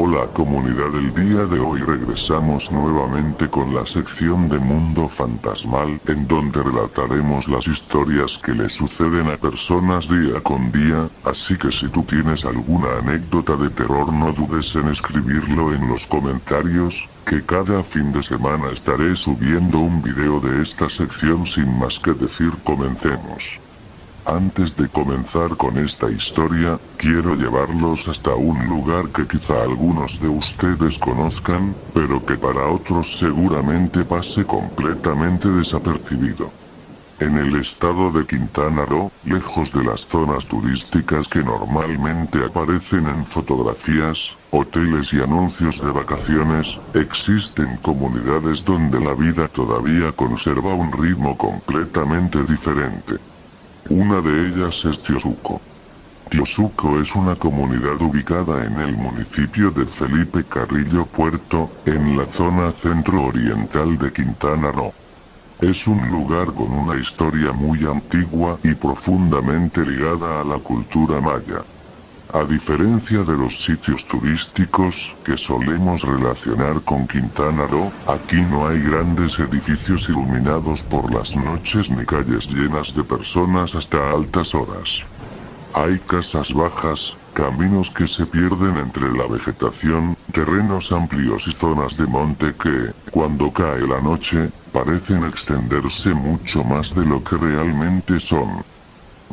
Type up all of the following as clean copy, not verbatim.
Hola comunidad, el día de hoy regresamos nuevamente con la sección de Mundo Fantasmal, en donde relataremos las historias que le suceden a personas día con día, así que si tú tienes alguna anécdota de terror no dudes en escribirlo en los comentarios, que cada fin de semana estaré subiendo un video de esta sección. Sin más que decir, comencemos. Antes de comenzar con esta historia, quiero llevarlos hasta un lugar que quizá algunos de ustedes conozcan, pero que para otros seguramente pase completamente desapercibido. En el estado de Quintana Roo, lejos de las zonas turísticas que normalmente aparecen en fotografías, hoteles y anuncios de vacaciones, existen comunidades donde la vida todavía conserva un ritmo completamente diferente. Una de ellas es Tiosuco. Tiosuco es una comunidad ubicada en el municipio de Felipe Carrillo Puerto, en la zona centro-oriental de Quintana Roo. Es un lugar con una historia muy antigua y profundamente ligada a la cultura maya. A diferencia de los sitios turísticos que solemos relacionar con Quintana Roo, aquí no hay grandes edificios iluminados por las noches ni calles llenas de personas hasta altas horas. Hay casas bajas, caminos que se pierden entre la vegetación, terrenos amplios y zonas de monte que, cuando cae la noche, parecen extenderse mucho más de lo que realmente son.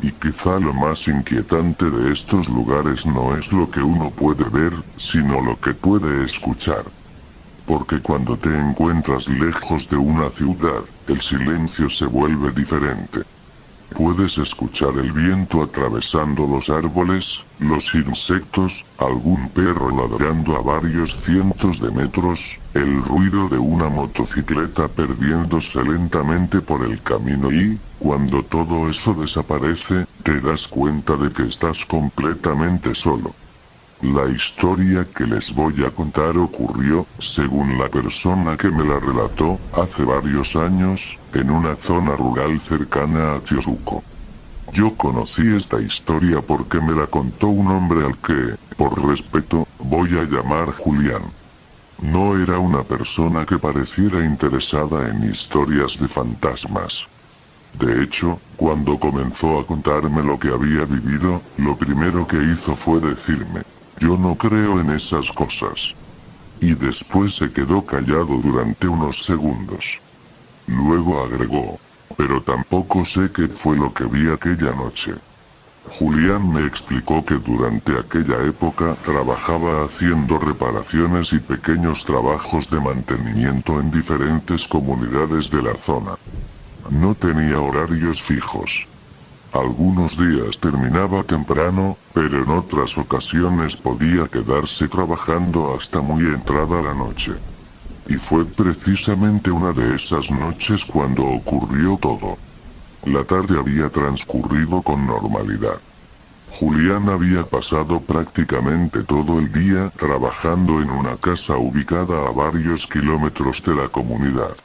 Y quizá lo más inquietante de estos lugares no es lo que uno puede ver, sino lo que puede escuchar. Porque cuando te encuentras lejos de una ciudad, el silencio se vuelve diferente. Puedes escuchar el viento atravesando los árboles, los insectos, algún perro ladrando a varios cientos de metros, el ruido de una motocicleta perdiéndose lentamente por el camino y, cuando todo eso desaparece, te das cuenta de que estás completamente solo. La historia que les voy a contar ocurrió, según la persona que me la relató, hace varios años, en una zona rural cercana a Tiosuco. Yo conocí esta historia porque me la contó un hombre al que, por respeto, voy a llamar Julián. No era una persona que pareciera interesada en historias de fantasmas. De hecho, cuando comenzó a contarme lo que había vivido, lo primero que hizo fue decirme: "Yo no creo en esas cosas". Y después se quedó callado durante unos segundos. Luego agregó: "Pero tampoco sé qué fue lo que vi aquella noche". Julián me explicó que durante aquella época trabajaba haciendo reparaciones y pequeños trabajos de mantenimiento en diferentes comunidades de la zona. No tenía horarios fijos. Algunos días terminaba temprano, pero en otras ocasiones podía quedarse trabajando hasta muy entrada la noche. Y fue precisamente una de esas noches cuando ocurrió todo. La tarde había transcurrido con normalidad. Julián había pasado prácticamente todo el día trabajando en una casa ubicada a varios kilómetros de la comunidad.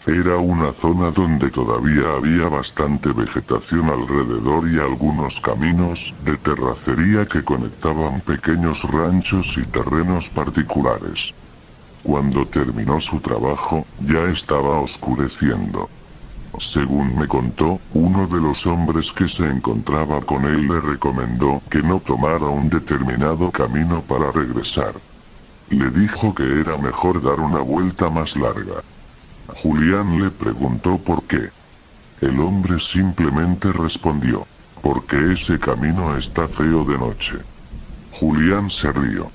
Era una zona donde todavía había bastante vegetación alrededor y algunos caminos de terracería que conectaban pequeños ranchos y terrenos particulares. Cuando terminó su trabajo, ya estaba oscureciendo. Según me contó, uno de los hombres que se encontraba con él le recomendó que no tomara un determinado camino para regresar. Le dijo que era mejor dar una vuelta más larga. Julián le preguntó por qué. El hombre simplemente respondió: "Porque ese camino está feo de noche". Julián se rió.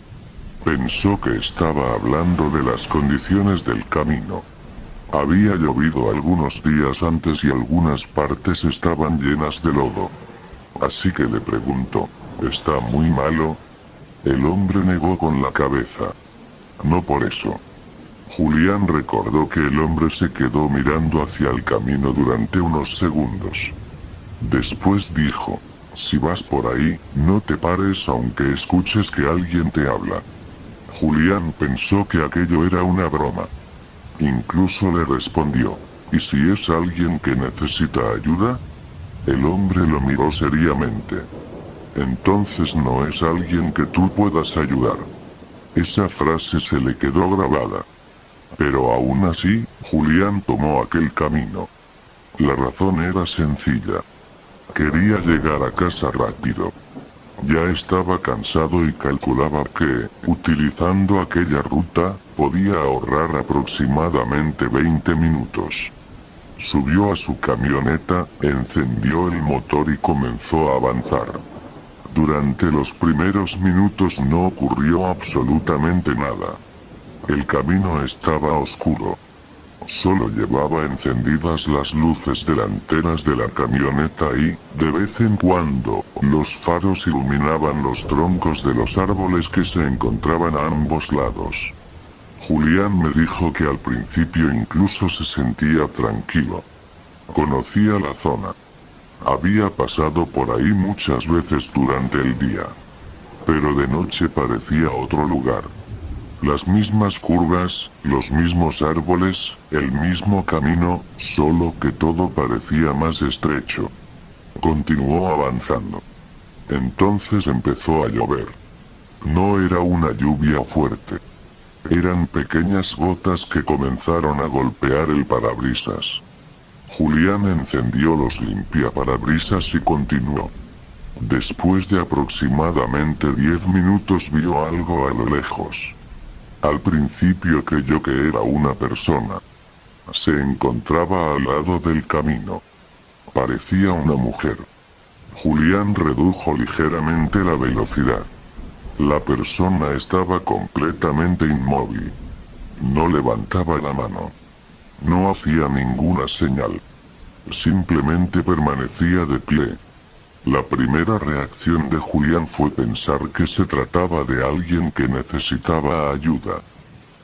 Pensó que estaba hablando de las condiciones del camino. Había llovido algunos días antes y algunas partes estaban llenas de lodo. Así que le preguntó: "¿Está muy malo?". El hombre negó con la cabeza. "No por eso". Julián recordó que el hombre se quedó mirando hacia el camino durante unos segundos. Después dijo: "Si vas por ahí, no te pares aunque escuches que alguien te habla". Julián pensó que aquello era una broma. Incluso le respondió: "¿Y si es alguien que necesita ayuda?". El hombre lo miró seriamente. "Entonces no es alguien que tú puedas ayudar". Esa frase se le quedó grabada. Pero aún así, Julián tomó aquel camino. La razón era sencilla. Quería llegar a casa rápido. Ya estaba cansado y calculaba que, utilizando aquella ruta, podía ahorrar aproximadamente 20 minutos. Subió a su camioneta, encendió el motor y comenzó a avanzar. Durante los primeros minutos no ocurrió absolutamente nada. El camino estaba oscuro. Solo llevaba encendidas las luces delanteras de la camioneta y, de vez en cuando, los faros iluminaban los troncos de los árboles que se encontraban a ambos lados. Julián me dijo que al principio incluso se sentía tranquilo. Conocía la zona. Había pasado por ahí muchas veces durante el día. Pero de noche parecía otro lugar. Las mismas curvas, los mismos árboles, el mismo camino, solo que todo parecía más estrecho. Continuó avanzando. Entonces empezó a llover. No era una lluvia fuerte. Eran pequeñas gotas que comenzaron a golpear el parabrisas. Julián encendió los limpiaparabrisas y continuó. Después de aproximadamente 10 minutos vio algo a lo lejos. Al principio creyó que era una persona. Se encontraba al lado del camino. Parecía una mujer. Julián redujo ligeramente la velocidad. La persona estaba completamente inmóvil. No levantaba la mano. No hacía ninguna señal. Simplemente permanecía de pie. La primera reacción de Julián fue pensar que se trataba de alguien que necesitaba ayuda.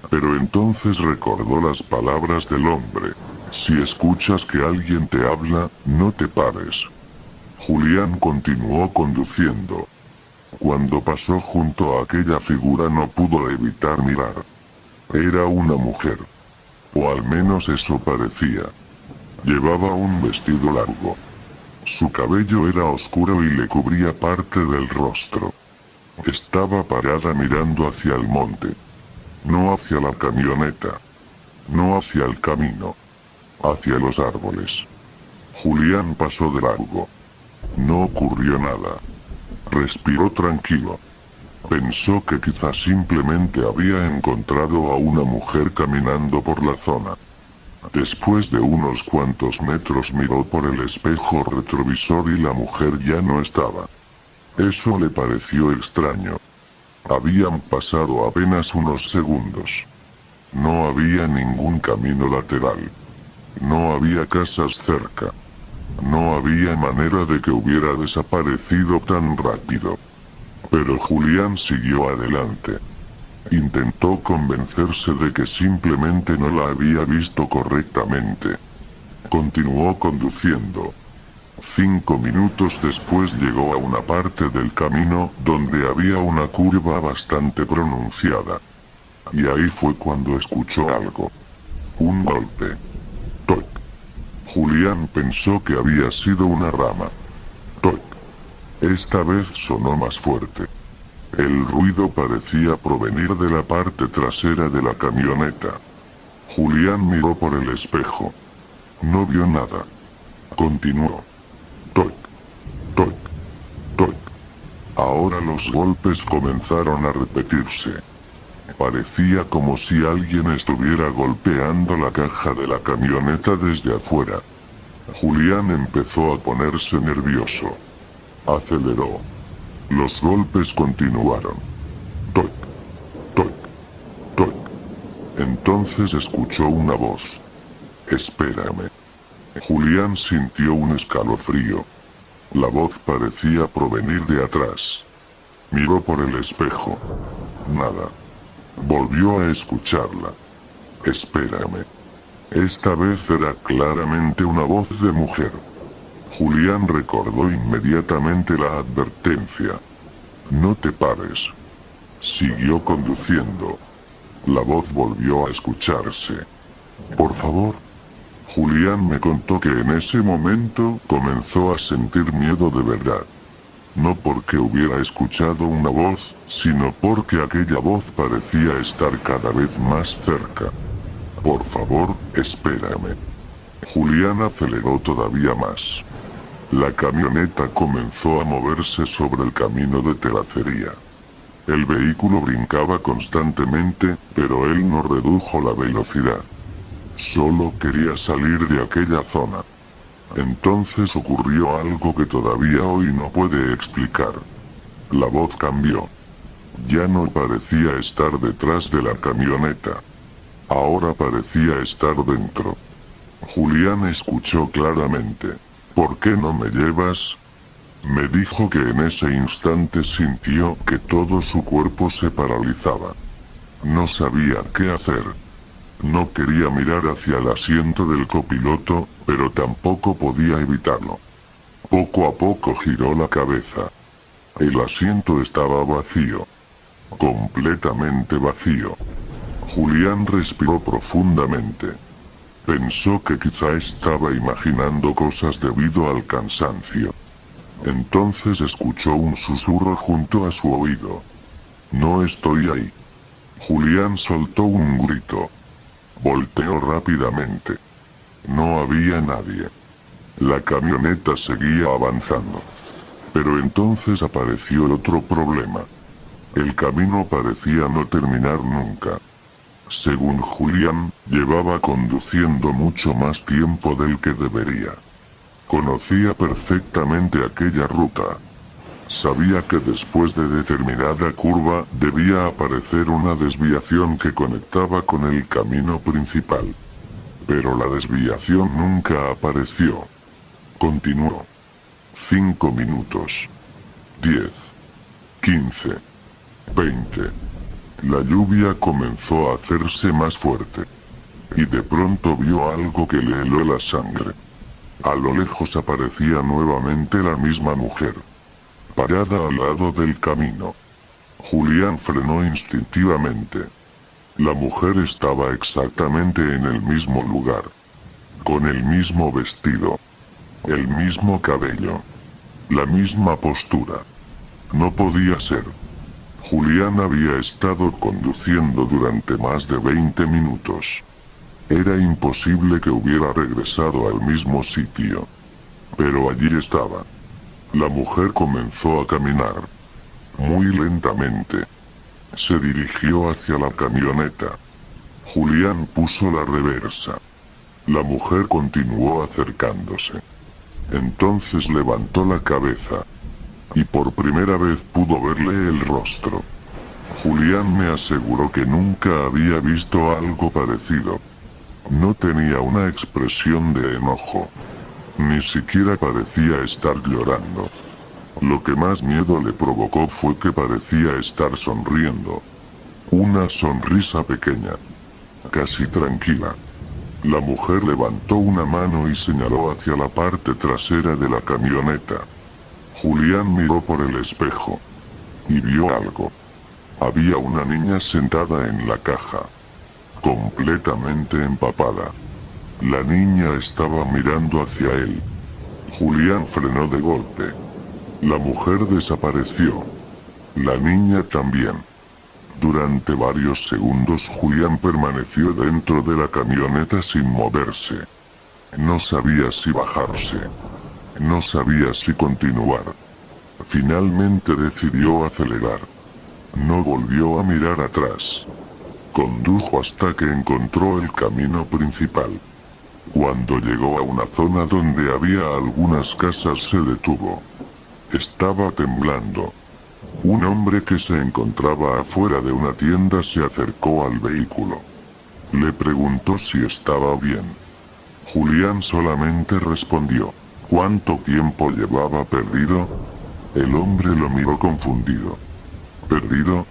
Pero entonces recordó las palabras del hombre: si escuchas que alguien te habla, no te pares. Julián continuó conduciendo. Cuando pasó junto a aquella figura no pudo evitar mirar. Era una mujer. O al menos eso parecía. Llevaba un vestido largo. Su cabello era oscuro y le cubría parte del rostro. Estaba parada mirando hacia el monte. No hacia la camioneta. No hacia el camino. Hacia los árboles. Julián pasó de largo. No ocurrió nada. Respiró tranquilo. Pensó que quizás simplemente había encontrado a una mujer caminando por la zona. Después de unos cuantos metros miró por el espejo retrovisor y la mujer ya no estaba. Eso le pareció extraño. Habían pasado apenas unos segundos. No había ningún camino lateral. No había casas cerca. No había manera de que hubiera desaparecido tan rápido. Pero Julián siguió adelante. Intentó convencerse de que simplemente no la había visto correctamente. Continuó conduciendo. 5 minutos después llegó a una parte del camino donde había una curva bastante pronunciada. Y ahí fue cuando escuchó algo. Un golpe. Toc. Julián pensó que había sido una rama. Toc. Esta vez sonó más fuerte. El ruido parecía provenir de la parte trasera de la camioneta. Julián miró por el espejo. No vio nada. Continuó. Toc, toc, toc. Ahora los golpes comenzaron a repetirse. Parecía como si alguien estuviera golpeando la caja de la camioneta desde afuera. Julián empezó a ponerse nervioso. Aceleró. Los golpes continuaron. Toc, toc, toc. Entonces escuchó una voz. Espérame. Julián sintió un escalofrío. La voz parecía provenir de atrás. Miró por el espejo. Nada. Volvió a escucharla. Espérame. Esta vez era claramente una voz de mujer. Julián recordó inmediatamente la advertencia. No te pares. Siguió conduciendo. La voz volvió a escucharse. Por favor. Julián me contó que en ese momento comenzó a sentir miedo de verdad. No porque hubiera escuchado una voz, sino porque aquella voz parecía estar cada vez más cerca. Por favor, espérame. Julián aceleró todavía más. La camioneta comenzó a moverse sobre el camino de terracería. El vehículo brincaba constantemente, pero él no redujo la velocidad. Solo quería salir de aquella zona. Entonces ocurrió algo que todavía hoy no puede explicar. La voz cambió. Ya no parecía estar detrás de la camioneta. Ahora parecía estar dentro. Julián escuchó claramente. ¿Por qué no me llevas? Me dijo que en ese instante sintió que todo su cuerpo se paralizaba. No sabía qué hacer. No quería mirar hacia el asiento del copiloto, pero tampoco podía evitarlo. Poco a poco giró la cabeza. El asiento estaba vacío. Completamente vacío. Julián respiró profundamente. Pensó que quizá estaba imaginando cosas debido al cansancio. Entonces escuchó un susurro junto a su oído. No estoy ahí. Julián soltó un grito. Volteó rápidamente. No había nadie. La camioneta seguía avanzando. Pero entonces apareció otro problema. El camino parecía no terminar nunca. Según Julián, llevaba conduciendo mucho más tiempo del que debería. Conocía perfectamente aquella ruta. Sabía que después de determinada curva debía aparecer una desviación que conectaba con el camino principal. Pero la desviación nunca apareció. Continuó. 5 minutos. 10. 15. 20. La lluvia comenzó a hacerse más fuerte. Y de pronto vio algo que le heló la sangre. A lo lejos aparecía nuevamente la misma mujer. Parada al lado del camino. Julián frenó instintivamente. La mujer estaba exactamente en el mismo lugar. Con el mismo vestido. El mismo cabello. La misma postura. No podía ser. Julián había estado conduciendo durante más de 20 minutos. Era imposible que hubiera regresado al mismo sitio. Pero allí estaba. La mujer comenzó a caminar. Muy lentamente. Se dirigió hacia la camioneta. Julián puso la reversa. La mujer continuó acercándose. Entonces levantó la cabeza. Y por primera vez pudo verle el rostro. Julián me aseguró que nunca había visto algo parecido. No tenía una expresión de enojo. Ni siquiera parecía estar llorando. Lo que más miedo le provocó fue que parecía estar sonriendo. Una sonrisa pequeña. Casi tranquila. La mujer levantó una mano y señaló hacia la parte trasera de la camioneta. Julián miró por el espejo. Y vio algo. Había una niña sentada en la caja. Completamente empapada. La niña estaba mirando hacia él. Julián frenó de golpe. La mujer desapareció. La niña también. Durante varios segundos Julián permaneció dentro de la camioneta sin moverse. No sabía si bajarse. No sabía si continuar. Finalmente decidió acelerar. No volvió a mirar atrás. Condujo hasta que encontró el camino principal. Cuando llegó a una zona donde había algunas casas se detuvo. Estaba temblando. Un hombre que se encontraba afuera de una tienda se acercó al vehículo. Le preguntó si estaba bien. Julián solamente respondió. ¿Cuánto tiempo llevaba perdido? El hombre lo miró confundido. ¿Perdido?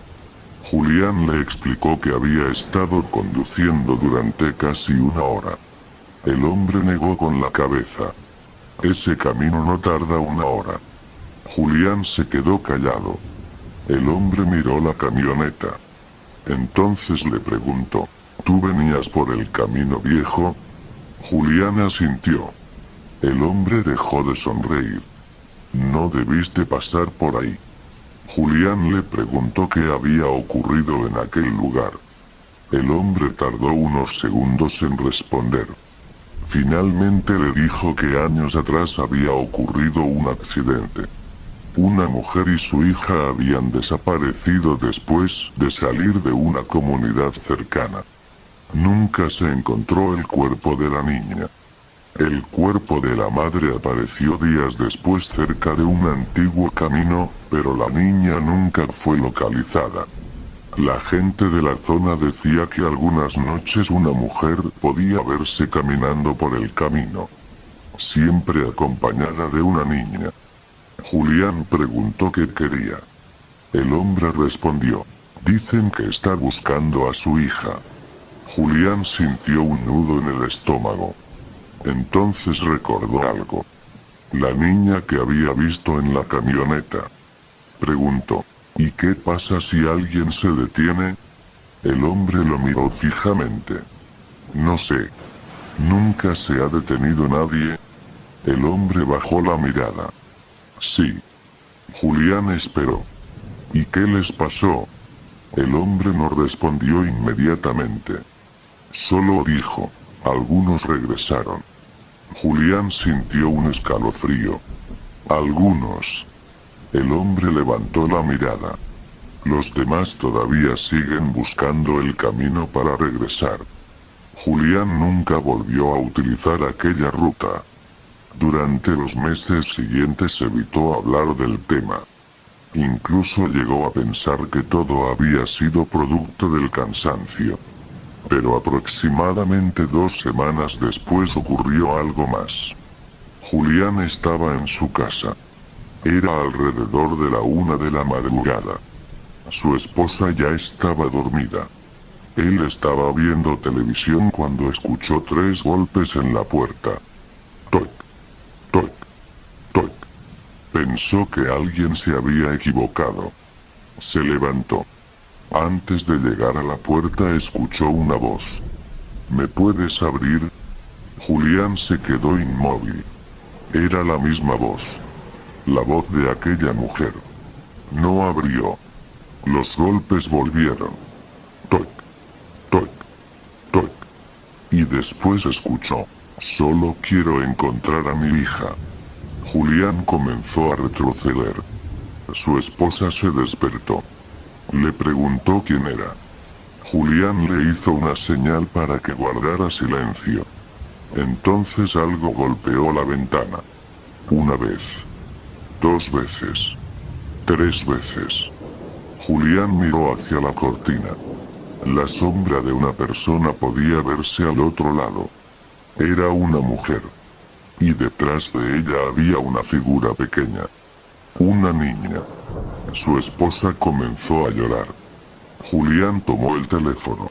Julián le explicó que había estado conduciendo durante casi una hora. El hombre negó con la cabeza. Ese camino no tarda una hora. Julián se quedó callado. El hombre miró la camioneta. Entonces le preguntó, ¿tú venías por el camino viejo? Julián asintió. El hombre dejó de sonreír. No debiste pasar por ahí. Julián le preguntó qué había ocurrido en aquel lugar. El hombre tardó unos segundos en responder. Finalmente le dijo que años atrás había ocurrido un accidente. Una mujer y su hija habían desaparecido después de salir de una comunidad cercana. Nunca se encontró el cuerpo de la niña. El cuerpo de la madre apareció días después cerca de un antiguo camino, pero la niña nunca fue localizada. La gente de la zona decía que algunas noches una mujer podía verse caminando por el camino, siempre acompañada de una niña. Julián preguntó qué quería. El hombre respondió: dicen que está buscando a su hija. Julián sintió un nudo en el estómago. Entonces recordó algo. La niña que había visto en la camioneta. Preguntó: ¿y qué pasa si alguien se detiene? El hombre lo miró fijamente. No sé. Nunca se ha detenido nadie. El hombre bajó la mirada. Sí. Julián esperó. ¿Y qué les pasó? El hombre no respondió inmediatamente. Solo dijo: algunos regresaron. Julián sintió un escalofrío. Algunos. El hombre levantó la mirada. Los demás todavía siguen buscando el camino para regresar. Julián nunca volvió a utilizar aquella ruta. Durante los meses siguientes evitó hablar del tema. Incluso llegó a pensar que todo había sido producto del cansancio. Pero aproximadamente 2 semanas después ocurrió algo más. Julián estaba en su casa. Era alrededor de la 1 de la madrugada. Su esposa ya estaba dormida. Él estaba viendo televisión cuando escuchó 3 golpes en la puerta. Toc, toc, toc. Pensó que alguien se había equivocado. Se levantó. Antes de llegar a la puerta escuchó una voz. ¿Me puedes abrir? Julián se quedó inmóvil. Era la misma voz. La voz de aquella mujer. No abrió. Los golpes volvieron. Toc, toc, toc. Y después escuchó: solo quiero encontrar a mi hija. Julián comenzó a retroceder. Su esposa se despertó. Le preguntó quién era. Julián le hizo una señal para que guardara silencio. Entonces algo golpeó la ventana. 1 vez. 2 veces. 3 veces. Julián miró hacia la cortina. La sombra de una persona podía verse al otro lado. Era una mujer. Y detrás de ella había una figura pequeña. Una niña. Su esposa comenzó a llorar. Julián tomó el teléfono.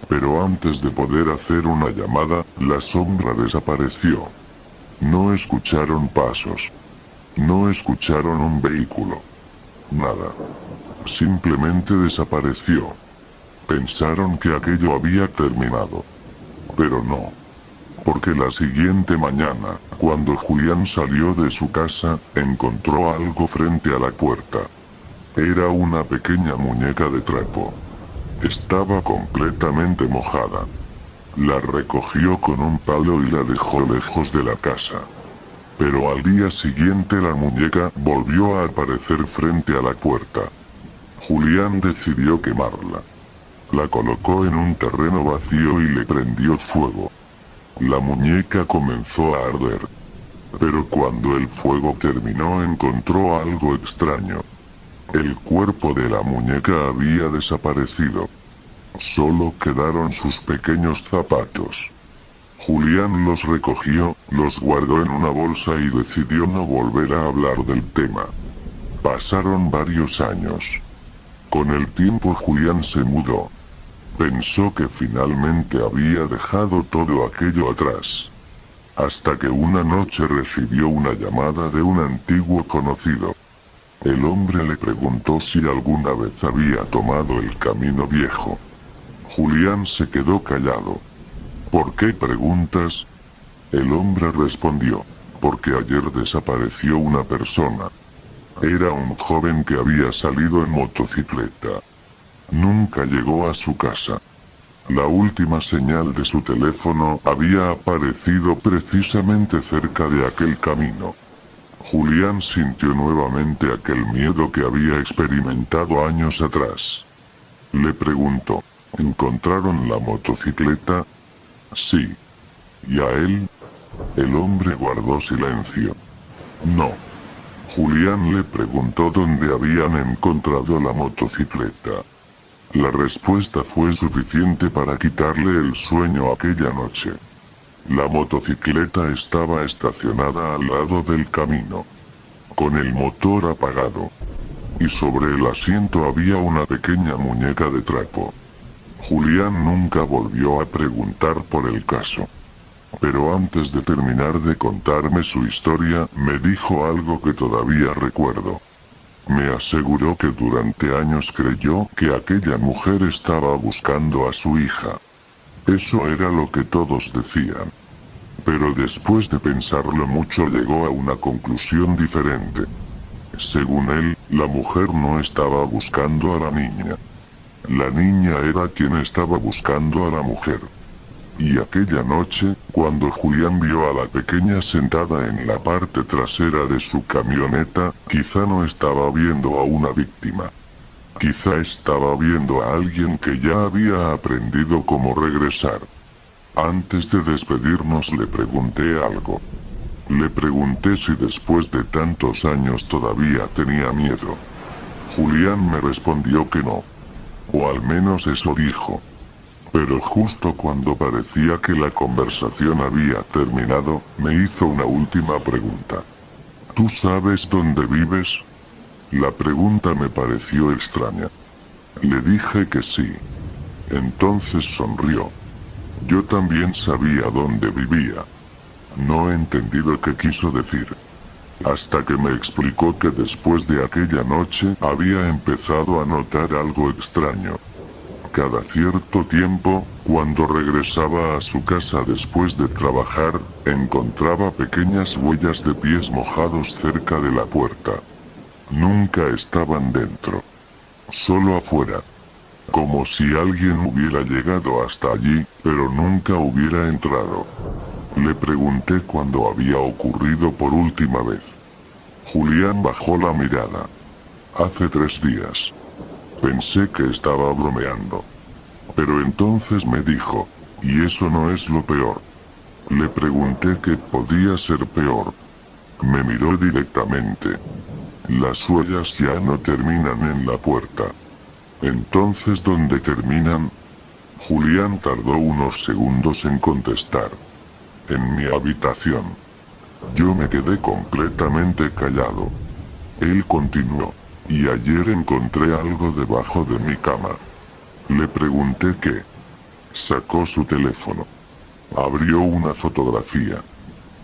Pero antes de poder hacer una llamada, la sombra desapareció. No escucharon pasos. No escucharon un vehículo. Nada. Simplemente desapareció. Pensaron que aquello había terminado. Pero no. Porque la siguiente mañana, cuando Julián salió de su casa, encontró algo frente a la puerta. Era una pequeña muñeca de trapo. Estaba completamente mojada. La recogió con un palo y la dejó lejos de la casa. Pero al día siguiente la muñeca volvió a aparecer frente a la puerta. Julián decidió quemarla. La colocó en un terreno vacío y le prendió fuego. La muñeca comenzó a arder. Pero cuando el fuego terminó encontró algo extraño. El cuerpo de la muñeca había desaparecido. Solo quedaron sus pequeños zapatos. Julián los recogió, los guardó en una bolsa y decidió no volver a hablar del tema. Pasaron varios años. Con el tiempo Julián se mudó. Pensó que finalmente había dejado todo aquello atrás. Hasta que una noche recibió una llamada de un antiguo conocido. El hombre le preguntó si alguna vez había tomado el camino viejo. Julián se quedó callado. ¿Por qué preguntas? El hombre respondió: porque ayer desapareció una persona. Era un joven que había salido en motocicleta. Nunca llegó a su casa. La última señal de su teléfono había aparecido precisamente cerca de aquel camino. Julián sintió nuevamente aquel miedo que había experimentado años atrás. Le preguntó, ¿encontraron la motocicleta? Sí. ¿Y a él? El hombre guardó silencio. No. Julián le preguntó dónde habían encontrado la motocicleta. La respuesta fue suficiente para quitarle el sueño aquella noche. La motocicleta estaba estacionada al lado del camino, con el motor apagado, y sobre el asiento había una pequeña muñeca de trapo. Julián nunca volvió a preguntar por el caso. Pero antes de terminar de contarme su historia, me dijo algo que todavía recuerdo. Me aseguró que durante años creyó que aquella mujer estaba buscando a su hija. Eso era lo que todos decían. Pero después de pensarlo mucho llegó a una conclusión diferente. Según él, la mujer no estaba buscando a la niña. La niña era quien estaba buscando a la mujer. Y aquella noche, cuando Julián vio a la pequeña sentada en la parte trasera de su camioneta, quizá no estaba viendo a una víctima. Quizá estaba viendo a alguien que ya había aprendido cómo regresar. Antes de despedirnos le pregunté algo. Le pregunté si después de tantos años todavía tenía miedo. Julián me respondió que no. O al menos eso dijo. Pero justo cuando parecía que la conversación había terminado, me hizo una última pregunta. ¿Tú sabes dónde vives? La pregunta me pareció extraña. Le dije que sí. Entonces sonrió. Yo también sabía dónde vivía. No entendí lo que quiso decir. Hasta que me explicó que después de aquella noche había empezado a notar algo extraño. Cada cierto tiempo, cuando regresaba a su casa después de trabajar, encontraba pequeñas huellas de pies mojados cerca de la puerta. Nunca estaban dentro. Solo afuera. Como si alguien hubiera llegado hasta allí, pero nunca hubiera entrado. Le pregunté cuándo había ocurrido por última vez. Julián bajó la mirada. Hace 3 días. Pensé que estaba bromeando. Pero entonces me dijo, y eso no es lo peor. Le pregunté qué podía ser peor. Me miró directamente. Las huellas ya no terminan en la puerta. Entonces, ¿dónde terminan? Julián tardó unos segundos en contestar. En mi habitación. Yo me quedé completamente callado. Él continuó. Y ayer encontré algo debajo de mi cama. Le pregunté qué. Sacó su teléfono. Abrió una fotografía.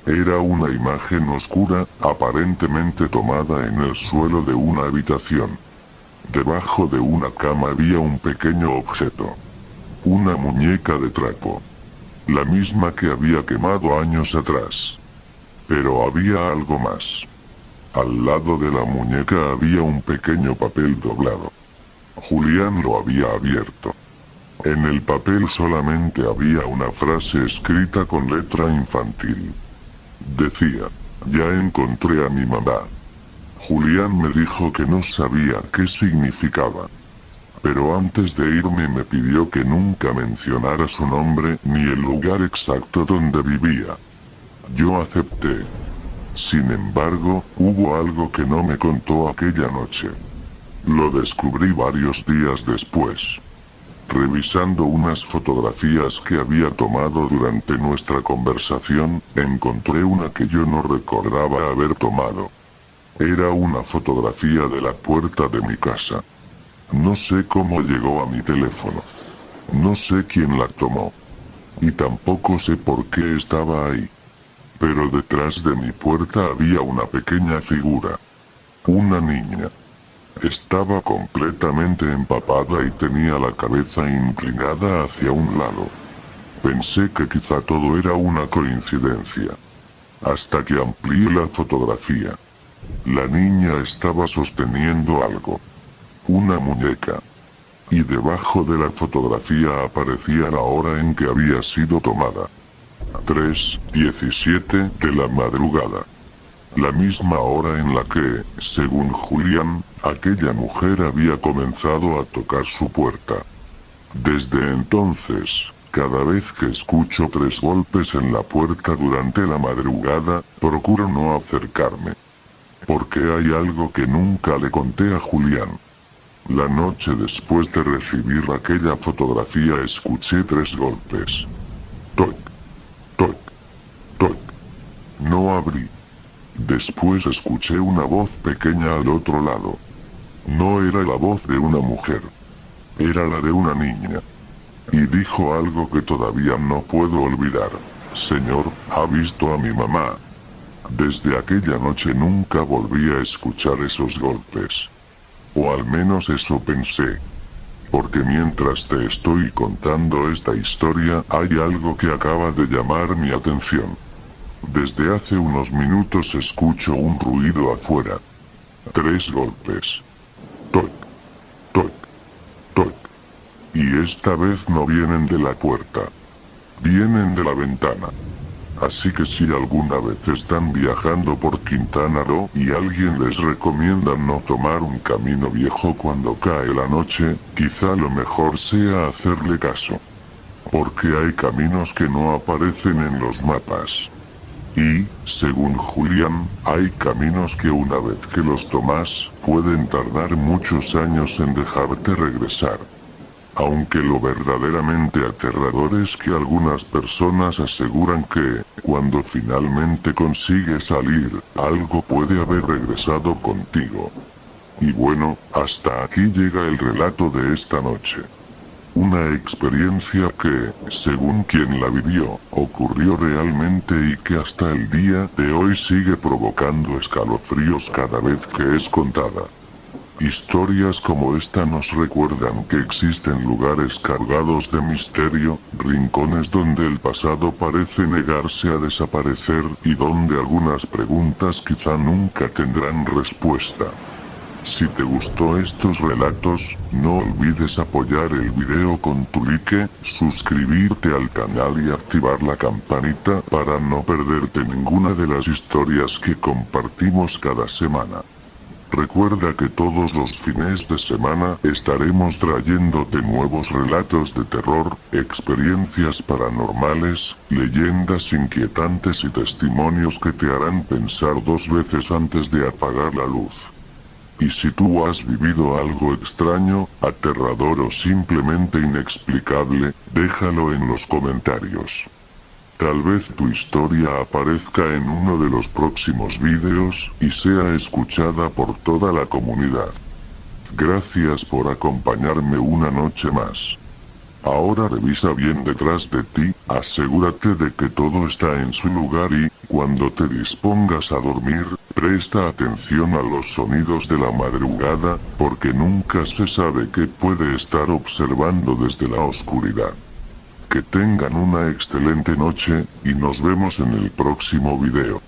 Era una imagen oscura, aparentemente tomada en el suelo de una habitación. Debajo de una cama había un pequeño objeto. Una muñeca de trapo. La misma que había quemado años atrás. Pero había algo más. Al lado de la muñeca había un pequeño papel doblado. Julián lo había abierto. En el papel solamente había una frase escrita con letra infantil. Decía, ya encontré a mi mamá. Julián me dijo que no sabía qué significaba. Pero antes de irme me pidió que nunca mencionara su nombre ni el lugar exacto donde vivía. Yo acepté. Sin embargo, hubo algo que no me contó aquella noche. Lo descubrí varios días después. Revisando unas fotografías que había tomado durante nuestra conversación, encontré una que yo no recordaba haber tomado. Era una fotografía de la puerta de mi casa. No sé cómo llegó a mi teléfono. No sé quién la tomó. Y tampoco sé por qué estaba ahí. Pero detrás de mi puerta había una pequeña figura. Una niña. Estaba completamente empapada y tenía la cabeza inclinada hacia un lado. Pensé que quizá todo era una coincidencia. hasta que amplié la fotografía. La niña estaba sosteniendo algo. Una muñeca. Y debajo de la fotografía aparecía la hora en que había sido tomada. 3:17 de la madrugada. La misma hora en la que, según Julián, aquella mujer había comenzado a tocar su puerta. Desde entonces, cada vez que escucho 3 golpes en la puerta durante la madrugada, procuro no acercarme. Porque hay algo que nunca le conté a Julián. La noche después de recibir aquella fotografía escuché 3 golpes. Toc, toc, toc. No abrí. Después escuché una voz pequeña al otro lado. No era la voz de una mujer. Era la de una niña. Y dijo algo que todavía no puedo olvidar. Señor, ¿ha visto a mi mamá? Desde aquella noche nunca volví a escuchar esos golpes. O al menos eso pensé. Porque mientras te estoy contando esta historia, hay algo que acaba de llamar mi atención. Desde hace unos minutos escucho un ruido afuera. 3 golpes. Toc, toc, toc. Y esta vez no vienen de la puerta. Vienen de la ventana. Así que si alguna vez están viajando por Quintana Roo y alguien les recomienda no tomar un camino viejo cuando cae la noche, quizá lo mejor sea hacerle caso. Porque hay caminos que no aparecen en los mapas. Y, según Julián, hay caminos que una vez que los tomas, pueden tardar muchos años en dejarte regresar. Aunque lo verdaderamente aterrador es que algunas personas aseguran que, cuando finalmente consigues salir, algo puede haber regresado contigo. Y bueno, hasta aquí llega el relato de esta noche. Una experiencia que, según quien la vivió, ocurrió realmente y que hasta el día de hoy sigue provocando escalofríos cada vez que es contada. Historias como esta nos recuerdan que existen lugares cargados de misterio, rincones donde el pasado parece negarse a desaparecer y donde algunas preguntas quizá nunca tendrán respuesta. Si te gustó estos relatos, no olvides apoyar el video con tu like, suscribirte al canal y activar la campanita para no perderte ninguna de las historias que compartimos cada semana. Recuerda que todos los fines de semana estaremos trayéndote nuevos relatos de terror, experiencias paranormales, leyendas inquietantes y testimonios que te harán pensar 2 veces antes de apagar la luz. Y si tú has vivido algo extraño, aterrador o simplemente inexplicable, déjalo en los comentarios. Tal vez tu historia aparezca en uno de los próximos vídeos y sea escuchada por toda la comunidad. Gracias por acompañarme una noche más. Ahora revisa bien detrás de ti, asegúrate de que todo está en su lugar y, cuando te dispongas a dormir, presta atención a los sonidos de la madrugada, porque nunca se sabe qué puede estar observando desde la oscuridad. Que tengan una excelente noche, y nos vemos en el próximo video.